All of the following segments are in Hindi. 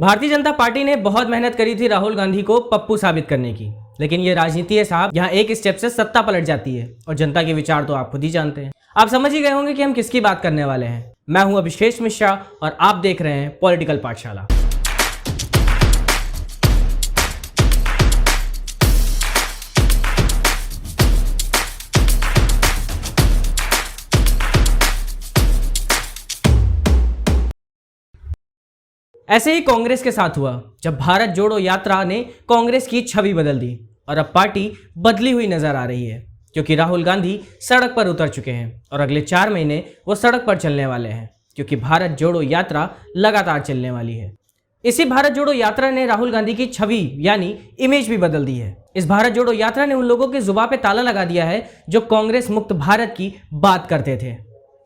भारतीय जनता पार्टी ने बहुत मेहनत करी थी राहुल गांधी को पप्पू साबित करने की, लेकिन ये राजनीति है साहब, यहाँ एक स्टेप से सत्ता पलट जाती है और जनता के विचार तो आप खुद ही जानते हैं। आप समझ ही गए होंगे कि हम किसकी बात करने वाले हैं। मैं हूं अभिषेक मिश्रा और आप देख रहे हैं पॉलिटिकल पाठशाला। ऐसे ही कांग्रेस के साथ हुआ जब भारत जोड़ो यात्रा ने कांग्रेस की छवि बदल दी और अब पार्टी बदली हुई नजर आ रही है, क्योंकि राहुल गांधी सड़क पर उतर चुके हैं और अगले 4 महीने वो सड़क पर चलने वाले हैं, क्योंकि भारत जोड़ो यात्रा लगातार चलने वाली है। इसी भारत जोड़ो यात्रा ने राहुल गांधी की छवि यानी इमेज भी बदल दी है। इस भारत जोड़ो यात्रा ने उन लोगों की जुबान पे ताला लगा दिया है जो कांग्रेस मुक्त भारत की बात करते थे।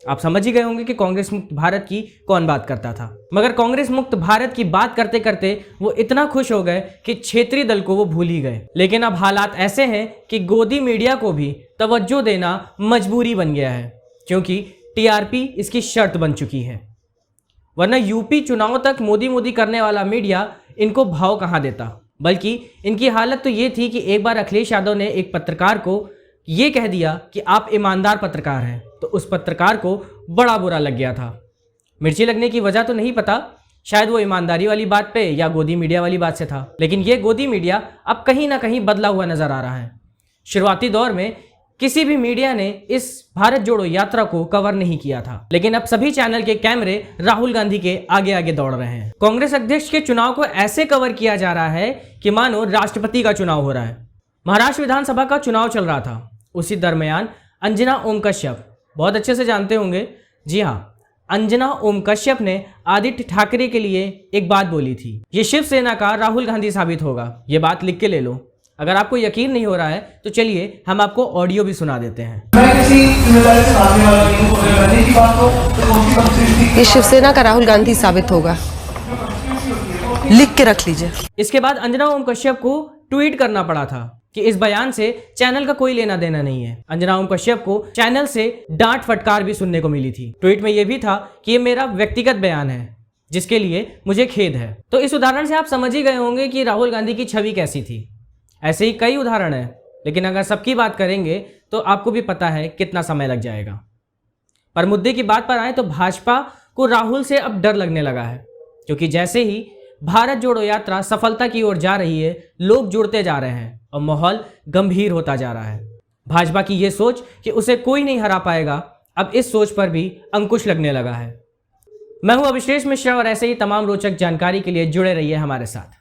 आप समझ ही गए होंगे कि कांग्रेस मुक्त भारत की कौन बात करता था, मगर कांग्रेस मुक्त भारत की बात करते करते वो इतना खुश हो गए कि क्षेत्रीय दल को वो भूल ही गए। लेकिन अब हालात ऐसे हैं कि गोदी मीडिया को भी तवज्जो देना मजबूरी बन गया है, क्योंकि टीआरपी इसकी शर्त बन चुकी है। वरना यूपी चुनाव तक मोदी मोदी करने वाला मीडिया इनको भाव कहाँ देता, बल्कि इनकी हालत तो ये थी कि एक बार अखिलेश यादव ने एक पत्रकार को ये कह दिया कि आप ईमानदार पत्रकार हैं, तो उस पत्रकार को बड़ा बुरा लग गया था। मिर्ची लगने की वजह तो नहीं पता, शायद वो ईमानदारी वाली बात पे या गोदी मीडिया वाली बात से था, लेकिन ये गोदी मीडिया अब कहीं ना कहीं बदला हुआ नजर आ रहा है। शुरुआती दौर में किसी भी मीडिया ने इस भारत जोड़ो यात्रा को कवर नहीं किया था, लेकिन अब सभी चैनल के कैमरे राहुल गांधी के आगे आगे दौड़ रहे हैं। कांग्रेस अध्यक्ष के चुनाव को ऐसे कवर किया जा रहा है कि मानो राष्ट्रपति का चुनाव हो रहा है। महाराष्ट्र विधानसभा का चुनाव चल रहा था, उसी दरमियान अंजना ओम कश्यप, बहुत अच्छे से जानते होंगे, जी हाँ, अंजना ओम कश्यप ने आदित्य ठाकरे के लिए एक बात बोली थी, ये शिवसेना का राहुल गांधी साबित होगा। ये बात लिख के ले लो। अगर आपको यकीन नहीं हो रहा है तो चलिए हम आपको ऑडियो भी सुना देते हैं। ये शिवसेना का राहुल गांधी साबित होगा, लिख के रख लीजिए। इसके बाद अंजना ओम कश्यप को ट्वीट करना पड़ा था कि इस बयान से चैनल का कोई लेना देना नहीं है। अंजना ओम कश्यप को चैनल से डांट फटकार भी सुनने को मिली थी। ट्वीट में यह भी था कि ये मेरा व्यक्तिगत बयान है जिसके लिए मुझे खेद है। तो इस उदाहरण से आप समझ ही गए होंगे कि राहुल गांधी की छवि कैसी थी। ऐसे ही कई उदाहरण है, लेकिन अगर सबकी बात करेंगे तो आपको भी पता है कितना समय लग जाएगा। पर मुद्दे की बात पर आए तो भाजपा को राहुल से अब डर लगने लगा है, क्योंकि जैसे ही भारत जोड़ो यात्रा सफलता की ओर जा रही है, लोग जुड़ते जा रहे हैं और माहौल गंभीर होता जा रहा है। भाजपा की यह सोच कि उसे कोई नहीं हरा पाएगा, अब इस सोच पर भी अंकुश लगने लगा है। मैं हूं अभिषेक मिश्रा और ऐसे ही तमाम रोचक जानकारी के लिए जुड़े रहिए हमारे साथ।